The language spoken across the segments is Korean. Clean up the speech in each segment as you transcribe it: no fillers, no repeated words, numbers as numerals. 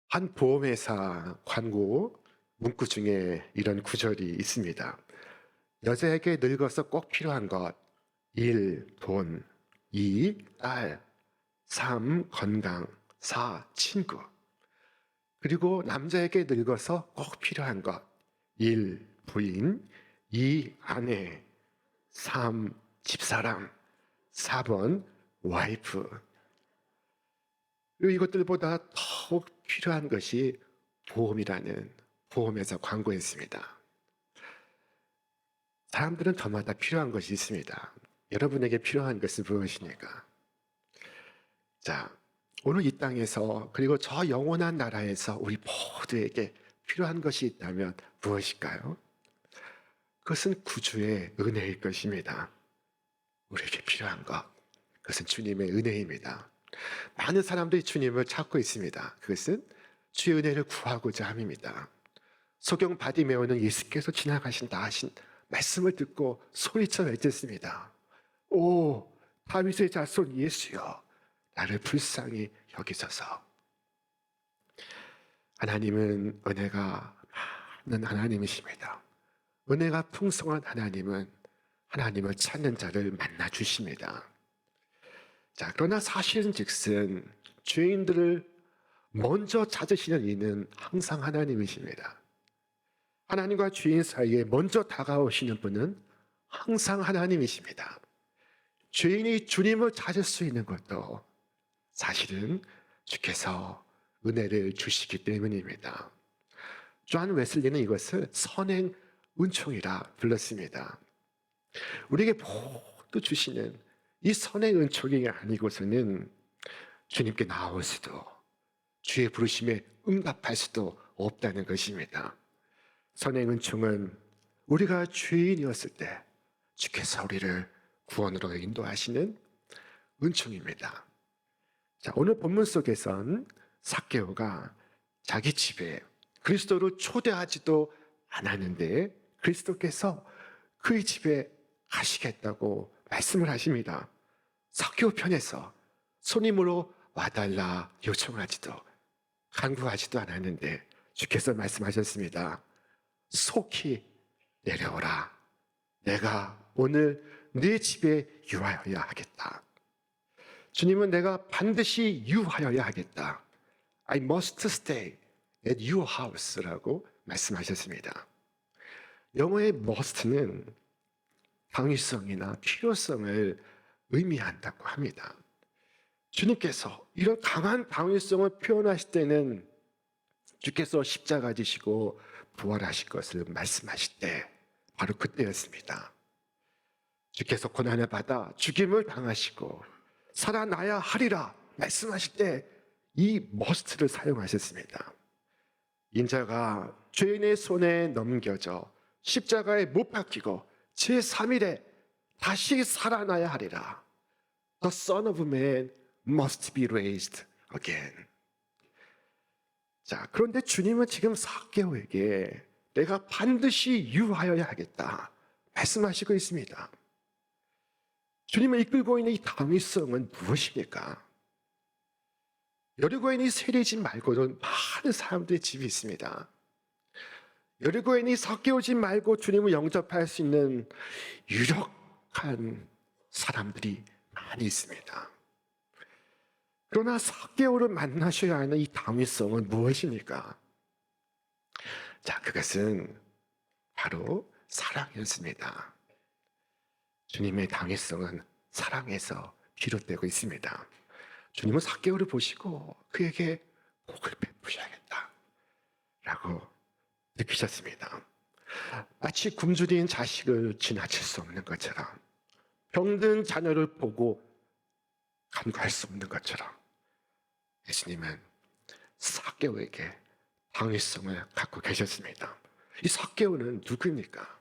한 보험회사 광고 문구 중에 이런 구절이 있습니다. 여자에게 늙어서 꼭 필요한 것: 1. 돈, 2. 딸, 3. 건강, 4. 친구. 그리고 남자에게 늙어서 꼭 필요한 것: 1. 부인, 2. 아내, 3. 집사람, 4번 와이프. 그리고 이것들보다 더욱 필요한 것이 보험이라는 보험회사 광고였습니다. 사람들은 저마다 필요한 것이 있습니다. 여러분에게 필요한 것은 무엇입니까? 자, 오늘 이 땅에서 그리고 저 영원한 나라에서 우리 모두에게 필요한 것이 있다면 무엇일까요? 그것은 구주의 은혜일 것입니다. 우리에게 필요한 것, 그것은 주님의 은혜입니다. 많은 사람들이 주님을 찾고 있습니다. 그것은 주의 은혜를 구하고자 함입니다. 소경 바디메오는 예수께서 지나가신다 하신 말씀을 듣고 소리쳐 외쳤습니다. 오, 다윗의 자손 예수여, 나를 불쌍히 여기소서. 하나님은 은혜가 많은 하나님이십니다. 은혜가 풍성한 하나님은 하나님을 찾는 자를 만나 주십니다. 자, 그러나 사실은 즉슨 죄인들을 먼저 찾으시는 이는 항상 하나님이십니다. 하나님과 죄인 사이에 먼저 다가오시는 분은 항상 하나님이십니다. 죄인이 주님을 찾을 수 있는 것도 사실은 주께서 은혜를 주시기 때문입니다. 존 웨슬리는 이것을 선행 은총이라 불렀습니다. 우리에게 모두 주시는 이 선행 은총이 아니고서는 주님께 나올 수도, 주의 부르심에 응답할 수도 없다는 것입니다. 선행 은총은 우리가 죄인이었을 때 주께서 우리를 구원으로 인도하시는 은총입니다. 자, 오늘 본문 속에선 삭개오가 자기 집에 그리스도를 초대하지도 않았는데 그리스도께서 그의 집에 가시겠다고 말씀을 하십니다. 삭개오 편에서 손님으로 와달라 요청하지도 간구하지도 않았는데 주께서 말씀하셨습니다. 속히 내려오라. 내가 오늘 네 집에 유하여야 하겠다. 주님은 내가 반드시 유하여야 하겠다. I must stay at your house라고 말씀하셨습니다. 영어의 must는 당위성이나 필요성을 의미한다고 합니다. 주님께서 이런 강한 당위성을 표현하실 때는 주께서 십자가 지시고 부활하실 것을 말씀하실 때 바로 그때였습니다. 주께서 고난을 받아 죽임을 당하시고 살아나야 하리라 말씀하실 때 이 must를 사용하셨습니다. 인자가 죄인의 손에 넘겨져 십자가에 못 박히고 제3일에 다시 살아나야 하리라. The Son of Man must be raised again. 자, 그런데 주님은 지금 삭개오에게 내가 반드시 유하여야 하겠다 말씀하시고 있습니다. 주님을 이끌고 있는 이 당위성은 무엇입니까? 여리고에 있는 세리집 말고도 많은 사람들의 집이 있습니다. 여리고에 있는 삭개오 집 말고 주님을 영접할 수 있는 유력한 사람들이 많이 있습니다. 그러나 삭개오를 만나셔야 하는 이 당위성은 무엇입니까? 자, 그것은 바로 사랑이었습니다. 주님의 당위성은 사랑에서 비롯되고 있습니다. 주님은 삭개오를 보시고 그에게 복을 베푸셔야겠다 라고 느끼셨습니다. 마치 굶주린 자식을 지나칠 수 없는 것처럼, 병든 자녀를 보고 간구할 수 없는 것처럼 예수님은 삭개오에게 당위성을 갖고 계셨습니다. 이 삭개오는 누구입니까?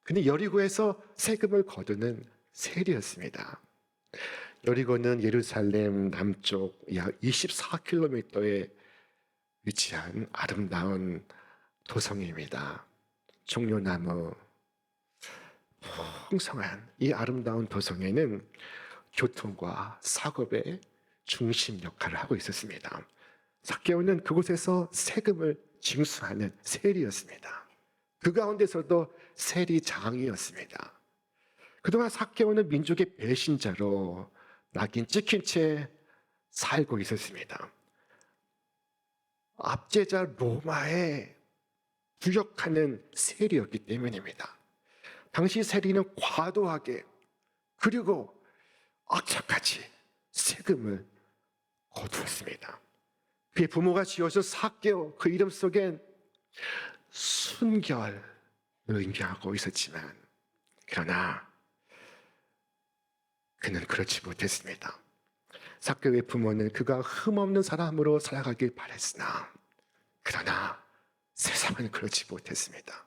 그는 여리고에서 세금을 거두는 세리였습니다. 여리고는 예루살렘 남쪽 약 24km에 위치한 아름다운 도성입니다. 종려나무 풍성한 이 아름다운 도성에는 교통과 상업의 중심 역할을 하고 있었습니다. 삭개오는 그곳에서 세금을 징수하는 세리였습니다. 그 가운데서도 세리장이었습니다. 그동안 삭개오는 민족의 배신자로 낙인 찍힌 채 살고 있었습니다. 압제자 로마에 부역하는 세리였기 때문입니다. 당시 세리는 과도하게 그리고 악착같이 세금을 거두었습니다. 그의 부모가 지어준 삭개오, 그 이름 속엔 순결을 의미하고 있었지만, 그러나 그는 그렇지 못했습니다. 삭개오의 부모는 그가 흠없는 사람으로 살아가길 바랬으나, 그러나 세상은 그렇지 못했습니다.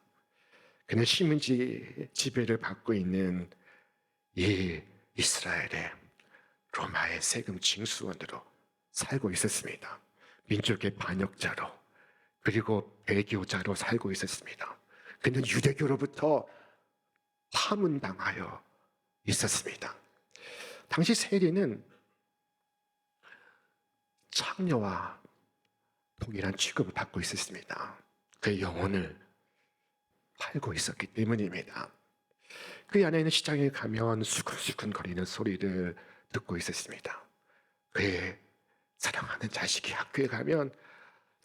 그는 식민지 지배를 받고 있는 이 이스라엘의 로마의 세금 징수원으로 살고 있었습니다. 민족의 반역자로, 그리고 배교자로 살고 있었습니다. 그는 유대교로부터 파문당하여 있었습니다. 당시 세리는 창녀와 동일한 취급을 받고 있었습니다. 그의 영혼을 팔고 있었기 때문입니다. 그 안에는 시장에 가면 수근수근거리는 소리를 듣고 있었습니다. 그의 사랑하는 자식이 학교에 가면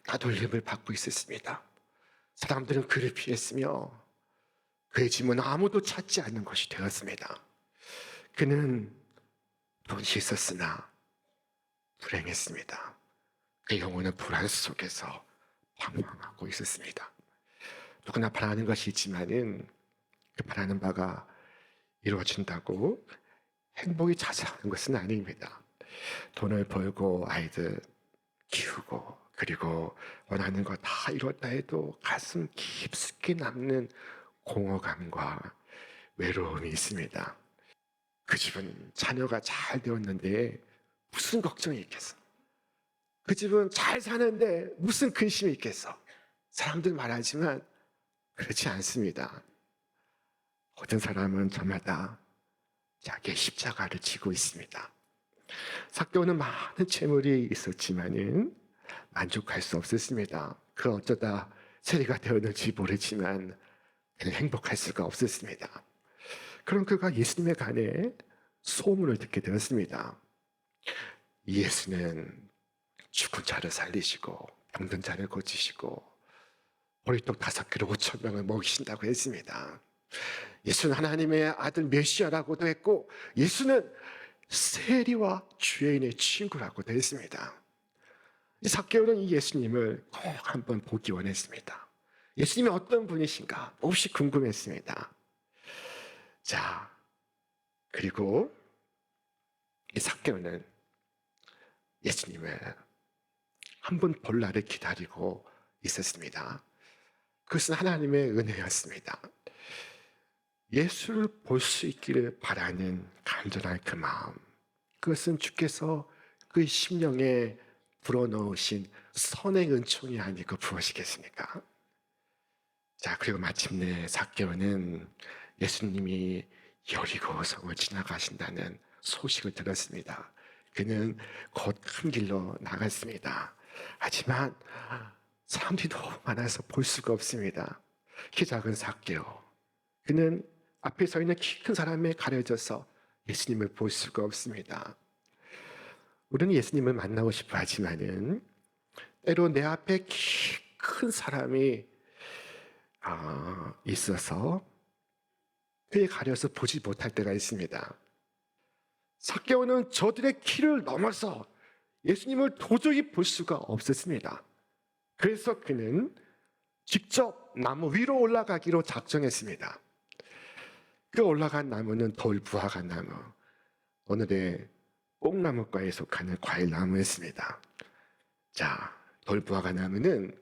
따돌림을 받고 있었습니다. 사람들은 그를 피했으며 그의 짐은 아무도 찾지 않는 것이 되었습니다. 그는 돈이 있었으나 불행했습니다. 그의 영혼은 불안 속에서 방황하고 있었습니다. 누구나 바라는 것이 있지만은 그 바라는 바가 이루어진다고 행복이 찾아오는 것은 아닙니다. 돈을 벌고 아이들 키우고 그리고 원하는 거 다 이뤘다 해도 가슴 깊숙이 남는 공허감과 외로움이 있습니다. 그 집은 자녀가 잘 되었는데 무슨 걱정이 있겠어? 그 집은 잘 사는데 무슨 근심이 있겠어? 사람들 말하지만 그렇지 않습니다. 모든 사람은 저마다 자기의 십자가를 지고 있습니다. 삭개오는 많은 재물이 있었지만은 만족할 수 없었습니다. 그 어쩌다 세리가 되었는지 모르지만 그는 행복할 수가 없었습니다. 그럼 그가 예수님에 관해 소문을 듣게 되었습니다. 예수는 죽은 자를 살리시고 병든 자를 고치시고 보리떡 5개로 5,000명을 먹이신다고 했습니다. 예수는 하나님의 아들 메시아라고도 했고 예수는 세리와 죄인의 친구라고도 했습니다. 삭개오는 이 예수님을 꼭 한번 보기 원했습니다. 예수님이 어떤 분이신가 몹시 궁금했습니다. 자, 그리고 이 삭개오는 예수님을 한번 볼 날을 기다리고 있었습니다. 그것은 하나님의 은혜였습니다. 예수를 볼 수 있기를 바라는 간절한 그 마음, 그것은 주께서 그 심령에 불어넣으신 선의 은총이 아니고 무엇이겠습니까? 자, 그리고 마침내 삭개오는 예수님이 여리고 성을 지나가신다는 소식을 들었습니다. 그는 곧 큰 길로 나갔습니다. 하지만 사람들이 너무 많아서 볼 수가 없습니다. 키 작은 삭개오, 그는 앞에 서 있는 키 큰 사람에 가려져서 예수님을 볼 수가 없습니다. 우리는 예수님을 만나고 싶어 하지만은 때로 내 앞에 키 큰 사람이 있어서 그에 가려서 보지 못할 때가 있습니다. 삭개오는 저들의 키를 넘어서 예수님을 도저히 볼 수가 없었습니다. 그래서 그는 직접 나무 위로 올라가기로 작정했습니다. 그 올라간 나무는 돌부화가 나무, 오늘의 뽕나무과에 속하는 과일나무였습니다. 자, 돌부화가 나무는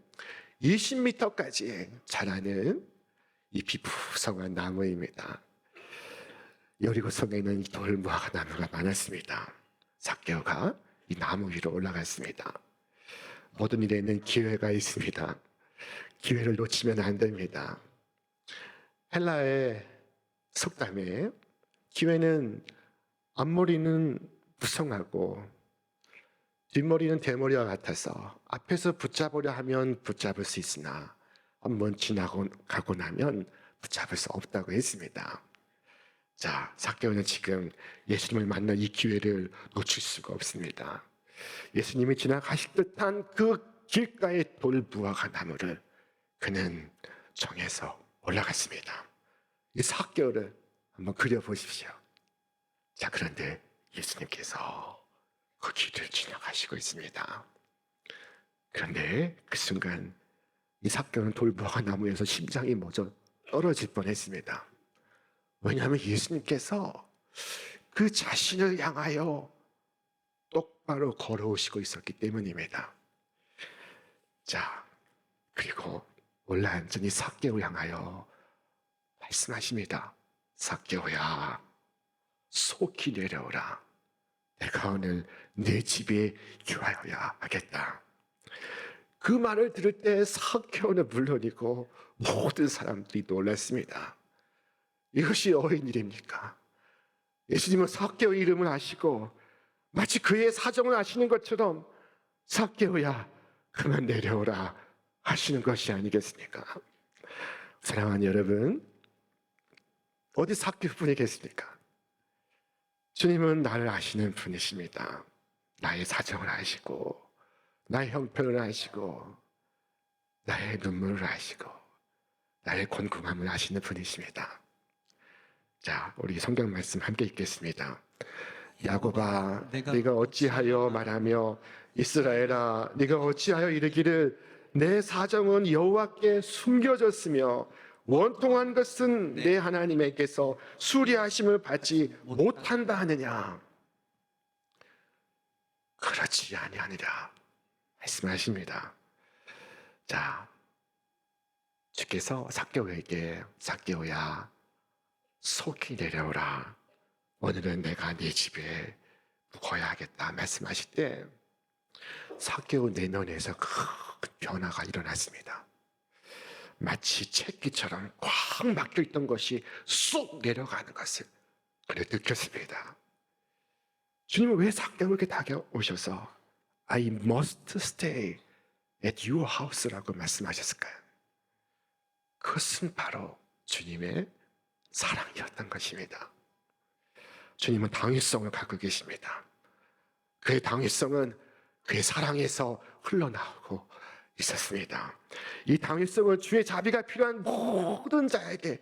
20m까지 자라는 잎이 푸성한 나무입니다. 여리고성에는 이 돌무화과 나무가 많았습니다. 삭개오가 이 나무 위로 올라갔습니다. 모든 일에는 기회가 있습니다. 기회를 놓치면 안 됩니다. 헬라의 속담에 기회는 앞머리는 무성하고 뒷머리는 대머리와 같아서 앞에서 붙잡으려 하면 붙잡을 수 있으나 한번 지나고 가고 나면 붙잡을 수 없다고 했습니다. 자, 삭개오는 지금 예수님을 만날 이 기회를 놓칠 수가 없습니다. 예수님이 지나가실 듯한 그 길가의 돌무화과 나무를 그는 정해서 올라갔습니다. 이 삭개오를 한번 그려보십시오. 자, 그런데 예수님께서 그 길을 지나가시고 있습니다. 그런데 그 순간 이 삭개오는 돌무화과 나무에서 심장이 멎어 떨어질 뻔했습니다. 왜냐하면 예수님께서 그 자신을 향하여 똑바로 걸어오시고 있었기 때문입니다. 자, 그리고 올라앉은 이 삭개오를 향하여 말씀하십니다. 삭개오야, 속히 내려오라. 내가 오늘 내 집에 유하여야 하겠다. 그 말을 들을 때 삭개오는 물론이고 모든 사람들이 놀랐습니다. 이것이 어인 일입니까? 예수님은 삭개오 이름을 아시고 마치 그의 사정을 아시는 것처럼 삭개오야, 그만 내려오라 하시는 것이 아니겠습니까? 사랑하는 여러분, 어디 삭개오 분이 계십니까? 주님은 나를 아시는 분이십니다. 나의 사정을 아시고 나의 형편을 아시고 나의 눈물을 아시고 나의 곤궁함을 아시는 분이십니다. 자, 우리 성경 말씀 함께 읽겠습니다. 야곱아, 네가 어찌하여 말하며 이스라엘아, 네가 어찌하여 이르기를 내 사정은 여호와께 숨겨졌으며 원통한 것은 내 하나님에게서 수리하심을 받지 못한다 하느냐? 그렇지 아니하니라 말씀하십니다. 자, 주께서 삭개오에게 삭개오야, 속히 내려오라. 오늘은 내가 네 집에 묵어야 하겠다 말씀하실 때 삭개오 내면에서 큰 변화가 일어났습니다. 마치 채기처럼 꽉 막혀있던 것이 쏙 내려가는 것을 그래 느꼈습니다. 주님은 왜 삭개오에게 다가오셔서 I must stay at your house라고 말씀하셨을까요? 그것은 바로 주님의 사랑이었던 것입니다. 주님은 당위성을 갖고 계십니다. 그의 당위성은 그의 사랑에서 흘러나오고 있었습니다. 이 당위성을 주의 자비가 필요한 모든 자에게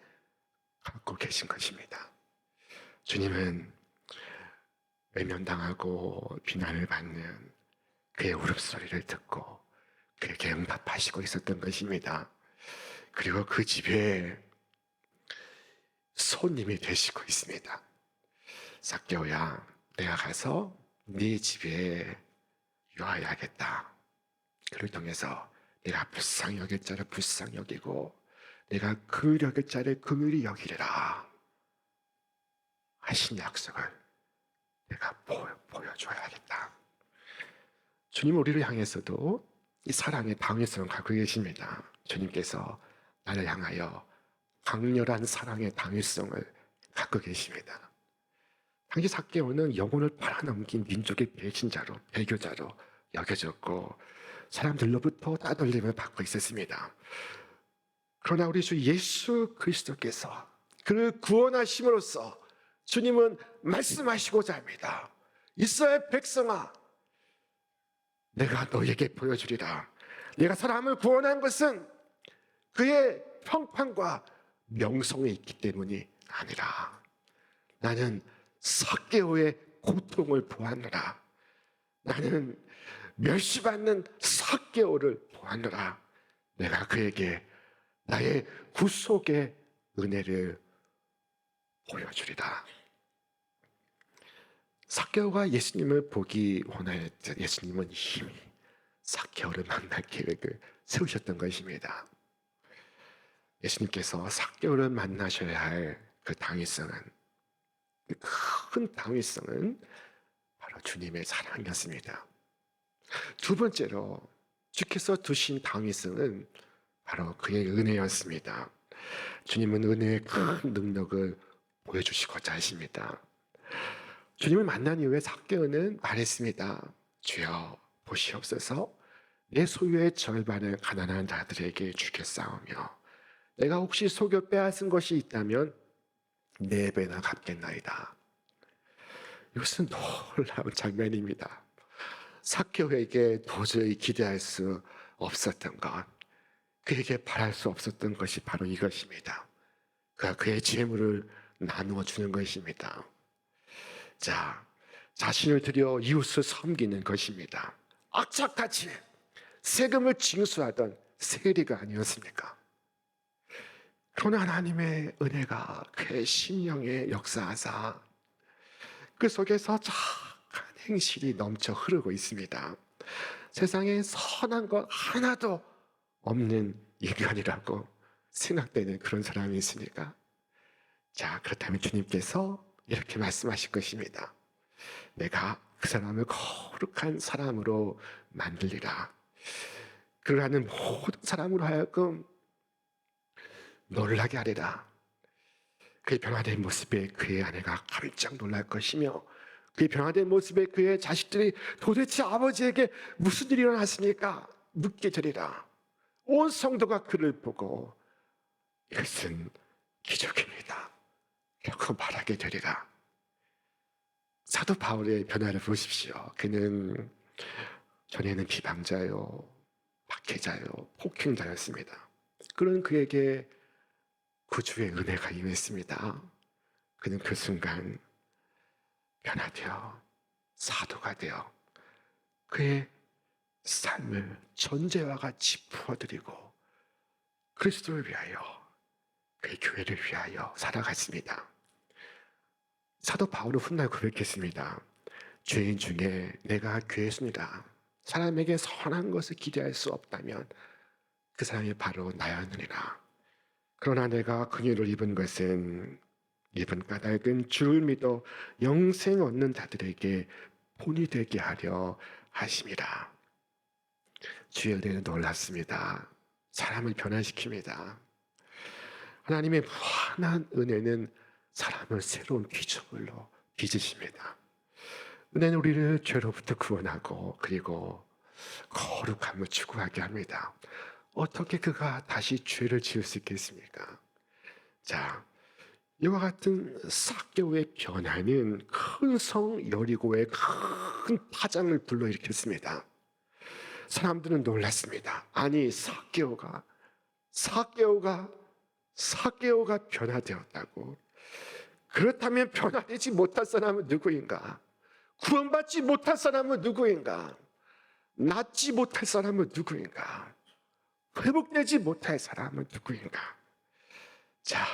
갖고 계신 것입니다. 주님은 외면당하고 비난을 받는 그의 울음소리를 듣고 그에게 응답하시고 있었던 것입니다. 그리고 그 집에 손님이 되시고 있습니다. 삭개오야, 내가 가서 네 집에 유하여야겠다. 그를 통해서 내가 불쌍히 여길 자를 불쌍히 여기고 내가 긍휼히 여길 자를 긍휼히 여기리라 하신 약속을 내가 보여줘야겠다. 주님 우리를 향해서도 이 사랑의 당위성을 갖고 계십니다. 주님께서 나를 향하여 강렬한 사랑의 당위성을 갖고 계십니다. 당시 삭개오는 영혼을 팔아넘긴 민족의 배신자로, 배교자로 여겨졌고 사람들로부터 따돌림을 받고 있었습니다. 그러나 우리 주 예수 그리스도께서 그를 구원하심으로써 주님은 말씀하시고자 합니다. 이스라엘 백성아, 내가 너에게 보여주리라. 내가 사람을 구원한 것은 그의 평판과 명성에 있기 때문이 아니라 나는 삭개오의 고통을 보았노라. 나는 멸시받는 삭개오를 보았노라. 내가 그에게 나의 구속의 은혜를 보여주리라. 삭개오가 예수님을 보기 원하였던 예수님은 이미 삭개오를 만날 계획을 세우셨던 것입니다. 예수님께서 삭개오를 만나셔야 할 그 당위성은, 큰 당위성은 바로 주님의 사랑이었습니다. 두 번째로 주께서 두신 당위성은 바로 그의 은혜였습니다. 주님은 은혜의 큰 능력을 보여주시고자 하십니다. 주님을 만난 이후에 삭개오는 말했습니다. 주여 보시옵소서. 내 소유의 절반을 가난한 자들에게 주겠사오며 내가 혹시 속여 빼앗은 것이 있다면 네 배나 갚겠나이다. 이것은 놀라운 장면입니다. 삭개오에게 도저히 기대할 수 없었던 것, 그에게 바랄 수 없었던 것이 바로 이것입니다. 그가 그의 재물을 나누어 주는 것입니다. 자, 자신을 들여 이웃을 섬기는 것입니다. 악착같이 세금을 징수하던 세리가 아니었습니까? 그러나 하나님의 은혜가 그의 심령에 역사하사 그 속에서 착한 행실이 넘쳐 흐르고 있습니다. 세상에 선한 것 하나도 없는 인간이라고 생각되는 그런 사람이 있습니까? 자, 그렇다면 주님께서 이렇게 말씀하실 것입니다. 내가 그 사람을 거룩한 사람으로 만들리라. 그를 하는 모든 사람으로 하여금 놀라게 하리라. 그의 변화된 모습에 그의 아내가 깜짝 놀랄 것이며 그의 변화된 모습에 그의 자식들이 도대체 아버지에게 무슨 일이 일어났습니까? 묻게 되리라. 온 성도가 그를 보고 이것은 기적입니다 라고 말하게 되리라. 사도 바울의 변화를 보십시오. 그는 전에는 비방자요, 박해자요, 폭행자였습니다. 그런 그에게 구주의 은혜가 임했습니다. 그는 그 순간 변화되어 사도가 되어 그의 삶을 전제와 같이 부어드리고 그리스도를 위하여 그의 교회를 위하여 살아갔습니다. 사도 바울은 훗날 고백했습니다. 죄인 중에 내가 괴순이라. 사람에게 선한 것을 기대할 수 없다면 그 사람이 바로 나였느니라. 그러나 내가 긍휼을 입은 것은 입은 까닭은 주를 믿어 영생 얻는 자들에게 본이 되게 하려 하심이라. 주의 은혜는 놀랍습니다. 사람을 변화시킵니다. 하나님의 무한한 은혜는 사람을 새로운 피조물로 빚으십니다. 은혜는 우리를 죄로부터 구원하고 그리고 거룩함을 추구하게 합니다. 어떻게 그가 다시 죄를 지을 수 있겠습니까? 자, 이와 같은 삭개오의 변화는 큰 성 여리고에 큰 파장을 불러일으켰습니다. 사람들은 놀랐습니다. 아니 삭개오가 변화되었다고? 그렇다면 변화되지 못할 사람은 누구인가? 구원받지 못할 사람은 누구인가? 낫지 못할 사람은 누구인가? 회복되지 못할 사람은 누구인가? 자,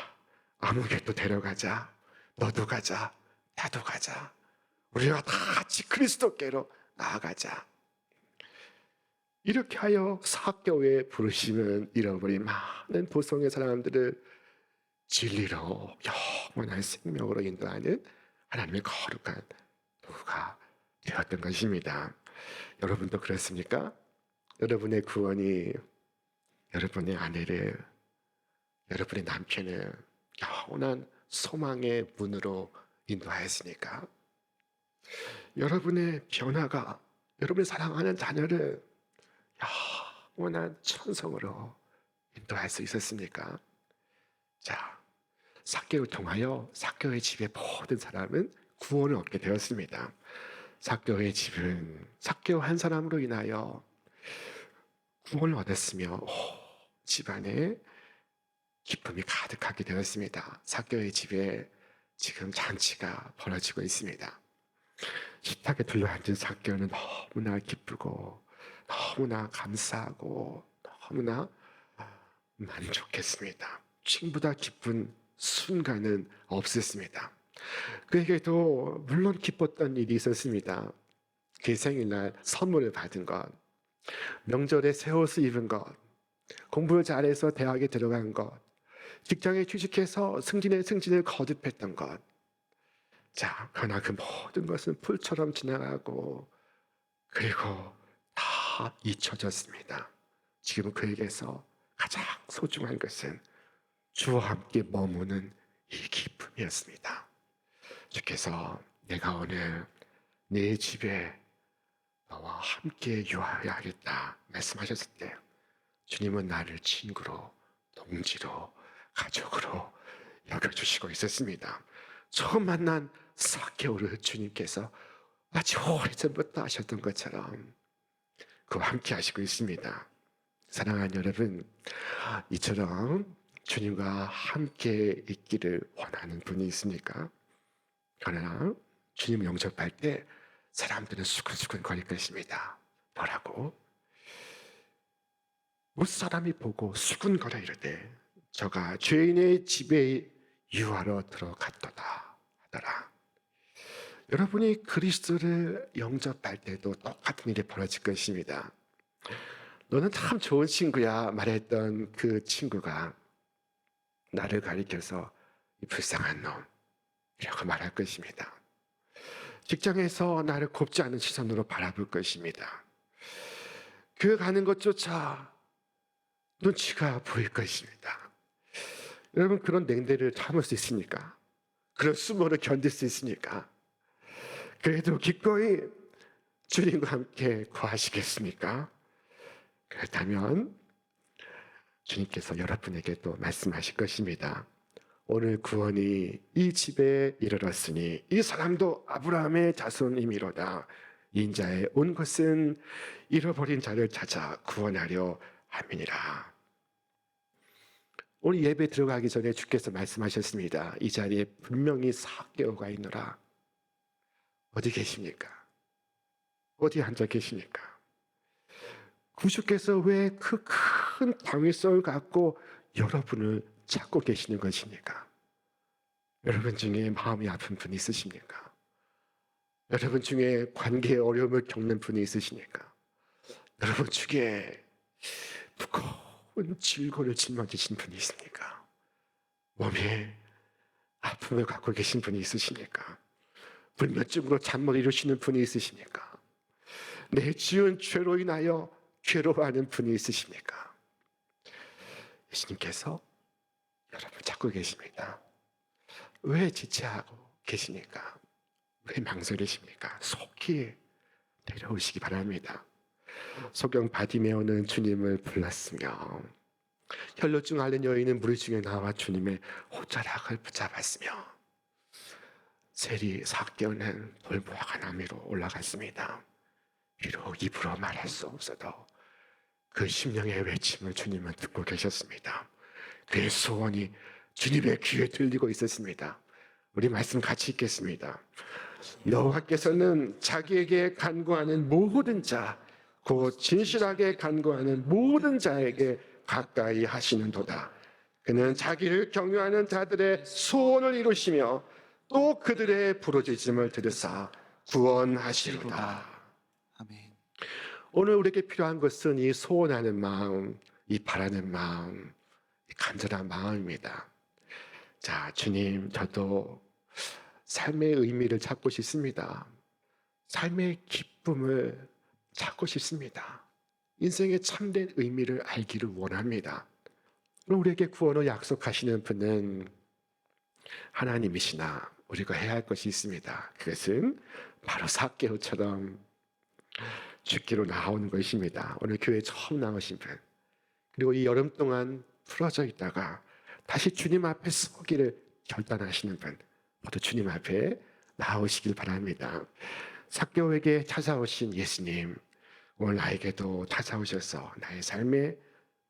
아무개도 데려가자. 너도 가자. 나도 가자. 우리가 다 같이 그리스도께로 나아가자. 이렇게 하여 삭개오의 부르심은 잃어버린 많은 도성의 사람들을 진리로 영원한 생명으로 인도하는 하나님의 거룩한 도구가 되었던 것입니다. 여러분도 그렇습니까? 여러분의 구원이 여러분의 아내를, 여러분의 남편을 영원한 소망의 문으로 인도하였으니까 여러분의 변화가 여러분이 사랑하는 자녀를 영원한 천성으로 인도할 수 있었습니까? 자, 삭개를 통하여 삭개의 집의 모든 사람은 구원을 얻게 되었습니다. 삭개의 집은 삭개 한 사람으로 인하여 구원을 얻었으며 집안에 기쁨이 가득하게 되었습니다. 삭개의 집에 지금 잔치가 벌어지고 있습니다. 식탁에 둘러앉은 삭개는 너무나 기쁘고 너무나 감사하고 너무나 만족했습니다. 지금보다 기쁜 순간은 없었습니다. 그에게도 물론 기뻤던 일이 있었습니다. 그의 생일날 선물을 받은 것, 명절에 새 옷을 입은 것, 공부를 잘해서 대학에 들어간 것, 직장에 취직해서 승진을 거듭했던 것. 자, 그러나 그 모든 것은 풀처럼 지나가고 그리고 다 잊혀졌습니다. 지금 그에게서 가장 소중한 것은 주와 함께 머무는 이 기쁨이었습니다. 주께서 내가 오늘 내 집에 너와 함께 유하여야 하겠다 말씀하셨을 때 주님은 나를 친구로, 동지로, 가족으로 여겨주시고 있었습니다. 처음 만난 사개오를 주님께서 마치 오래전부터 하셨던 것처럼 그와 함께 하시고 있습니다. 사랑하는 여러분, 이처럼 주님과 함께 있기를 원하는 분이 있습니까? 그러나 주님 영접할 때 사람들은 수근수근 거릴 것입니다. 뭐라고? 무사람이 보고 수군거려 이르되 저가 죄인의 집에 유하러 들어갔도다 하더라. 여러분이 그리스도를 영접할 때도 똑같은 일이 벌어질 것입니다. 너는 참 좋은 친구야 말했던 그 친구가 나를 가리켜서 이 불쌍한 놈이라고 말할 것입니다. 직장에서 나를 곱지 않은 시선으로 바라볼 것입니다. 그 가는 것조차 눈치가 보일 것입니다. 여러분, 그런 냉대를 참을 수 있습니까? 그런 수모를 견딜 수 있습니까? 그래도 기꺼이 주님과 함께 거하시겠습니까? 그렇다면 주님께서 여러분에게 또 말씀하실 것입니다. 오늘 구원이 이 집에 이르렀으니 이 사람도 아브라함의 자손이미로다. 인자에 온 것은 잃어버린 자를 찾아 구원하려 함이니라. 오늘 예배 들어가기 전에 주께서 말씀하셨습니다. 이 자리에 분명히 사개오가 있노라. 어디 계십니까? 어디 앉아 계십니까? 구주께서 왜 그 큰 당위성을 갖고 여러분을 찾고 계시는 것입니까? 여러분 중에 마음이 아픈 분이 있으십니까? 여러분 중에 관계에 어려움을 겪는 분이 있으십니까? 여러분 중에 무거운 질고를 짊어지신 분이 있습니까? 몸에 아픔을 갖고 계신 분이 있으십니까? 불면증으로 잠 못 이루시는 분이 있으십니까? 내 지은 죄로 인하여 괴로워하는 분이 있으십니까? 예수님께서 여러분 찾고 계십니다. 왜 지체하고 계십니까? 왜 망설이십니까? 속히 내려오시기 바랍니다. 소경 바디메오는 주님을 불렀으며 혈루증 앓는 여인은 무리 중에 나와 주님의 옷자락을 붙잡았으며 세리 사개오는 돌보아가 나미로 올라갔습니다. 비록 입으로 말할 수 없어도 그 심령의 외침을 주님은 듣고 계셨습니다. 그의 소원이 주님의 귀에 들리고 있었습니다. 우리 말씀 같이 읽겠습니다. 여호와께서는 자기에게 간구하는 모든 자, 곧 진실하게 간구하는 모든 자에게 가까이 하시는도다. 그는 자기를 경유하는 자들의 소원을 이루시며 또 그들의 부르짖음을 들으사 구원하시리로다. 아멘. 오늘 우리에게 필요한 것은 이 소원하는 마음, 이 바라는 마음, 이 간절한 마음입니다. 자, 주님, 저도 삶의 의미를 찾고 싶습니다. 삶의 기쁨을 찾고 싶습니다. 인생의 참된 의미를 알기를 원합니다. 우리에게 구원을 약속하시는 분은 하나님이시나 우리가 해야 할 것이 있습니다. 그것은 바로 삭개오처럼 죽기로 나오는 것입니다. 오늘 교회에 처음 나오신 분, 그리고 이 여름 동안 풀어져 있다가 다시 주님 앞에 서기를 결단하시는 분, 모두 주님 앞에 나오시길 바랍니다. 삭개오에게 찾아오신 예수님, 오늘 나에게도 찾아오셔서 나의 삶에,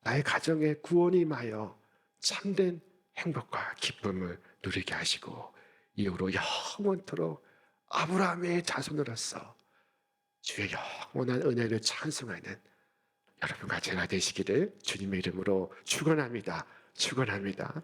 나의 가정에 구원이 임하여 참된 행복과 기쁨을 누리게 하시고 이후로 영원토록 아브라함의 자손으로서 주의 영원한 은혜를 찬송하는 여러분과 제가 되시기를 주님의 이름으로 축원합니다. 축원합니다.